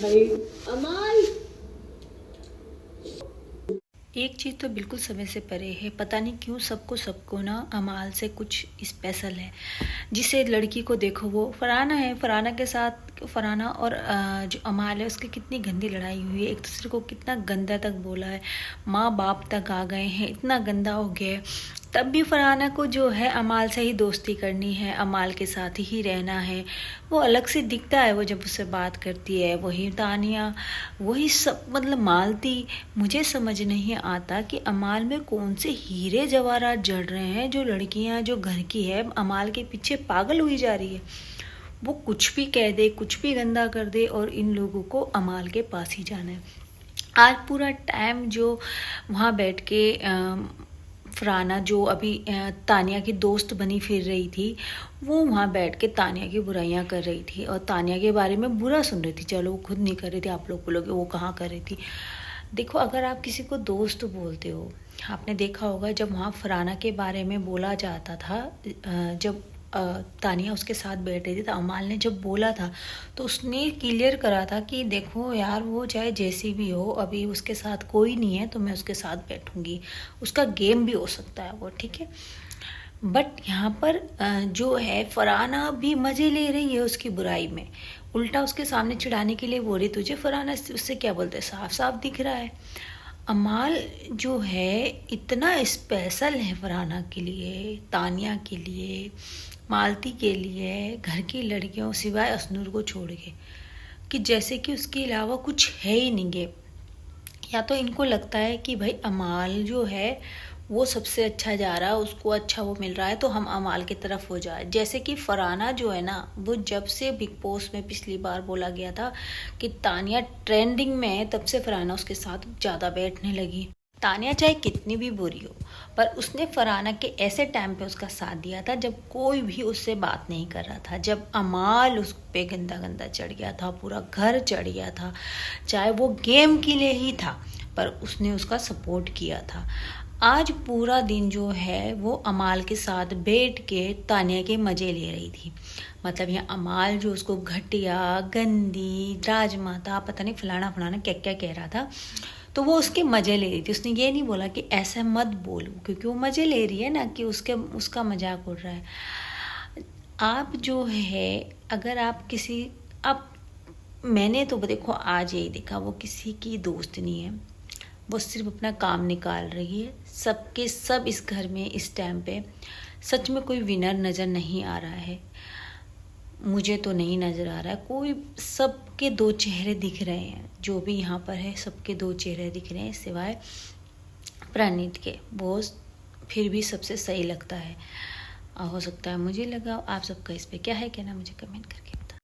भाई अमाल। एक चीज़ तो बिल्कुल समय से परे है, पता नहीं क्यों सबको ना अमाल से कुछ स्पेशल है। जिसे लड़की को देखो, वो फरहाना है, फरहाना के साथ फरहाना और जो अमाल है उसकी कितनी गंदी लड़ाई हुई है, एक दूसरे को कितना गंदा तक बोला है, माँ बाप तक आ गए हैं, इतना गंदा हो गया है। तब भी फरहाना को जो है अमाल से ही दोस्ती करनी है, अमाल के साथ ही रहना है। वो अलग से दिखता है वो जब उससे बात करती है, वही तानिया, वही सब, मतलब मालती। मुझे समझ नहीं आता कि अमाल में कौन से हीरे जवाहरात जड़ रहे हैं, जो लड़कियां जो घर की है अमाल के पीछे पागल हुई जा रही है। वो कुछ भी कह दे, कुछ भी गंदा कर दे और इन लोगों को अमाल के पास ही जाना है। आज पूरा टाइम जो वहाँ बैठ के फरहाना जो अभी तानिया की दोस्त बनी फिर रही थी, वो वहाँ बैठ के तानिया की बुराइयाँ कर रही थी और तानिया के बारे में बुरा सुन रही थी। चलो वो खुद नहीं कर रही थी, आप लोग बोलोगे वो कहाँ कर रही थी। देखो, अगर आप किसी को दोस्त बोलते हो, आपने देखा होगा जब वहाँ फरहाना के बारे में बोला जाता था, जब तानिया उसके साथ बैठ रही थी तो अमाल ने जब बोला था तो उसने क्लियर करा था कि देखो यार, वो चाहे जैसी भी हो, अभी उसके साथ कोई नहीं है तो मैं उसके साथ बैठूंगी, उसका गेम भी हो सकता है वो, ठीक है। बट यहाँ पर जो है फरहाना भी मज़े ले रही है उसकी बुराई में, उल्टा उसके सामने चिढ़ाने के लिए बोल रही, तुझे फरहाना उससे क्या बोलते, साफ साफ दिख रहा है। अमाल जो है इतना स्पेशल है फरहाना के लिए, तानिया के लिए, मालती के लिए, घर की लड़कियों सिवाय असनूर को छोड़ के, कि जैसे कि उसके अलावा कुछ है ही नहीं है। या तो इनको लगता है कि भाई अमाल जो है वो सबसे अच्छा जा रहा है, उसको अच्छा वो मिल रहा है तो हम अमाल की तरफ हो जाए। जैसे कि फरहाना जो है ना, वो जब से बिग बॉस में पिछली बार बोला गया था कि तानिया ट्रेंडिंग में है, तब से फरहाना उसके साथ ज़्यादा बैठने लगी। तानिया चाहे कितनी भी बुरी हो, पर उसने फरहाना के ऐसे टाइम पे उसका साथ दिया था जब कोई भी उससे बात नहीं कर रहा था, जब अमाल उस पे गंदा गंदा चढ़ गया था, पूरा घर चढ़ गया था, चाहे वो गेम के लिए ही था, पर उसने उसका सपोर्ट किया था। आज पूरा दिन जो है वो अमाल के साथ बैठ के तानिया के मज़े ले रही थी। मतलब यहाँ अमाल जो उसको घटिया, गंदी, राजमाता, पता नहीं फलाना फलाना क्या क्या कह रहा था, तो वो उसके मज़े ले रही थी। उसने ये नहीं बोला कि ऐसा मत बोलो, क्योंकि वो मज़े ले रही है ना, कि उसका मजाक उड़ रहा है। आप जो है, अगर आप किसी, आप, मैंने तो देखो आज यही देखा, वो किसी की दोस्त नहीं है, वो सिर्फ अपना काम निकाल रही है। सबके सब इस घर में इस टाइम पे सच में कोई विनर नज़र नहीं आ रहा है, मुझे तो नहीं नज़र आ रहा है कोई। सबके दो चेहरे दिख रहे हैं, जो भी यहाँ पर है सबके दो चेहरे दिख रहे हैं, सिवाय प्रणीत के। वो फिर भी सबसे सही लगता है। हो सकता है मुझे लगा, आप सबका इस पे क्या है कहना, मुझे कमेंट करके